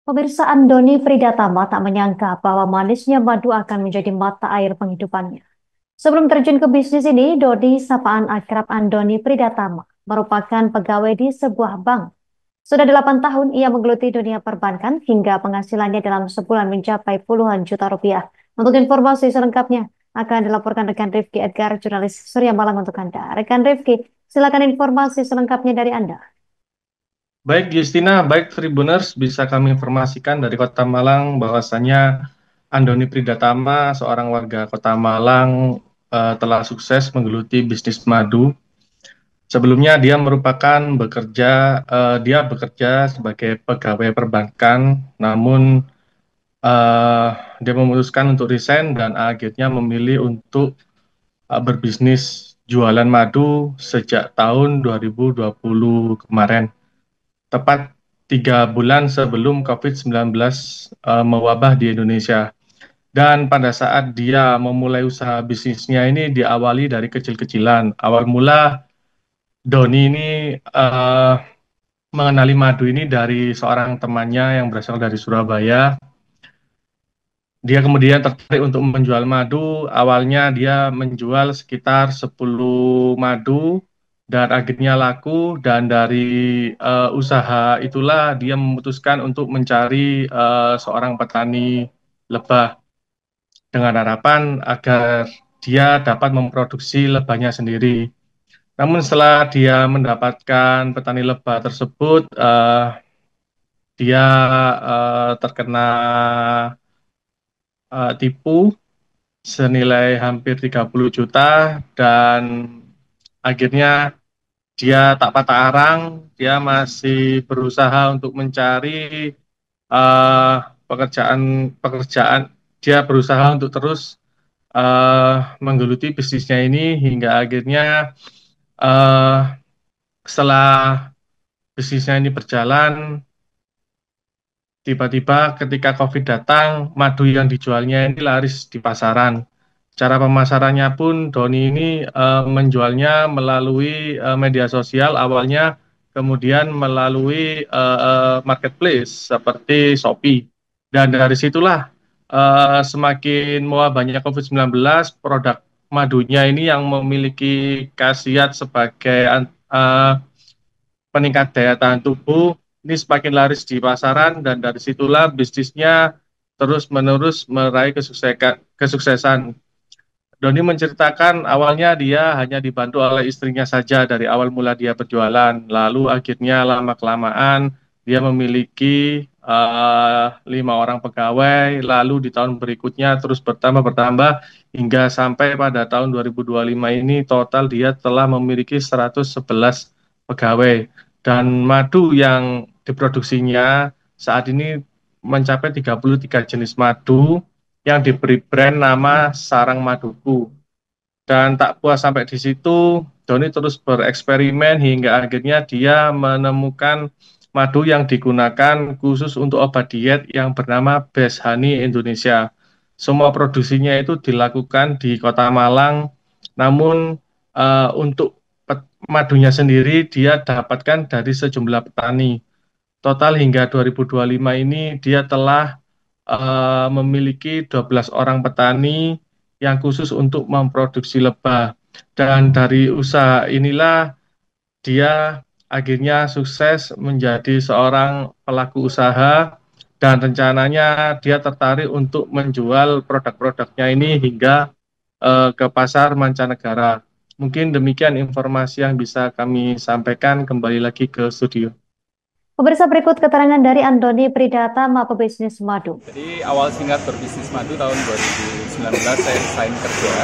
Pemirsa, Andoni Pridatama tak menyangka bahwa manisnya madu akan menjadi mata air penghidupannya. Sebelum terjun ke bisnis ini, Dodi, sapaan akrab Andoni Pridatama, merupakan pegawai di sebuah bank. Sudah 8 tahun ia menggeluti dunia perbankan hingga penghasilannya dalam sebulan mencapai puluhan juta rupiah. Untuk informasi selengkapnya akan dilaporkan rekan Rifki Edgar, jurnalis Surya Malang untuk Anda. Rekan Rifki, silakan informasi selengkapnya dari Anda. Baik Justina, baik Tribuners, bisa kami informasikan dari Kota Malang bahwasanya Andoni Pridatama, seorang warga Kota Malang, telah sukses menggeluti bisnis madu. Sebelumnya dia bekerja sebagai pegawai perbankan, namun eh, dia memutuskan untuk resign dan akhirnya memilih untuk berbisnis jualan madu sejak tahun 2020 kemarin. Tepat 3 bulan sebelum COVID-19 mewabah di Indonesia. Dan pada saat dia memulai usaha bisnisnya ini diawali dari kecil-kecilan. Awal mula Doni ini mengenali madu ini dari seorang temannya yang berasal dari Surabaya. Dia kemudian tertarik untuk menjual madu. Awalnya dia menjual sekitar 10 madu dan akhirnya laku, dan dari usaha itulah dia memutuskan untuk mencari seorang petani lebah dengan harapan agar dia dapat memproduksi lebahnya sendiri. Namun setelah dia mendapatkan petani lebah tersebut, dia terkena tipu senilai hampir 30 juta, dan akhirnya dia tak patah arang, dia masih berusaha untuk mencari eh, pekerjaan, dia berusaha untuk terus menggeluti bisnisnya ini hingga akhirnya eh, setelah bisnisnya ini berjalan, tiba-tiba ketika COVID datang, madu yang dijualnya ini laris di pasaran. Cara pemasarannya pun Doni ini menjualnya melalui media sosial awalnya, kemudian melalui marketplace seperti Shopee. Dan dari situlah semakin mewabahnya COVID-19, produk madunya ini yang memiliki khasiat sebagai peningkat daya tahan tubuh ini semakin laris di pasaran, dan dari situlah bisnisnya terus-menerus meraih kesuksesan. Doni menceritakan awalnya dia hanya dibantu oleh istrinya saja dari awal mula dia berjualan, lalu akhirnya lama-kelamaan dia memiliki 5 orang pegawai, lalu di tahun berikutnya terus bertambah hingga sampai pada tahun 2025 ini total dia telah memiliki 111 pegawai, dan madu yang diproduksinya saat ini mencapai 33 jenis madu yang diberi brand nama Sarang Maduku. Dan tak puas sampai di situ, Doni terus bereksperimen hingga akhirnya dia menemukan madu yang digunakan khusus untuk obat diet yang bernama Best Honey Indonesia. Semua produksinya itu dilakukan di Kota Malang, namun untuk madunya sendiri dia dapatkan dari sejumlah petani. Total hingga 2025 ini dia telah memiliki 12 orang petani yang khusus untuk memproduksi lebah. Dan dari usaha inilah dia akhirnya sukses menjadi seorang pelaku usaha, dan rencananya dia tertarik untuk menjual produk-produknya ini hingga ke pasar mancanegara. Mungkin demikian informasi yang bisa kami sampaikan. Kembali lagi ke studio. Pemirsa, berikut keterangan dari Andoni Pridatama, pebisnis madu. Jadi awal singkat berbisnis madu tahun 2019 saya resign kerja,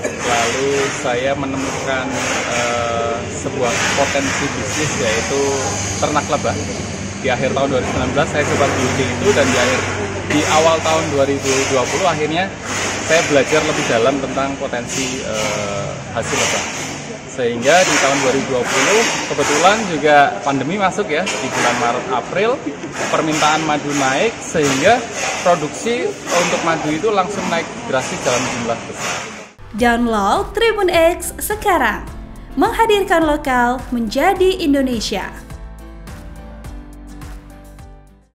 lalu saya menemukan sebuah potensi bisnis yaitu ternak lebah. Di akhir tahun 2019 saya coba geluti itu, dan di awal tahun 2020 akhirnya saya belajar lebih dalam tentang potensi hasil lebah. Sehingga di tahun 2020 kebetulan juga pandemi masuk ya, di bulan Maret April permintaan madu naik, sehingga produksi untuk madu itu langsung naik drastis dalam jumlah besar. Download Tribun X sekarang, menghadirkan lokal menjadi Indonesia.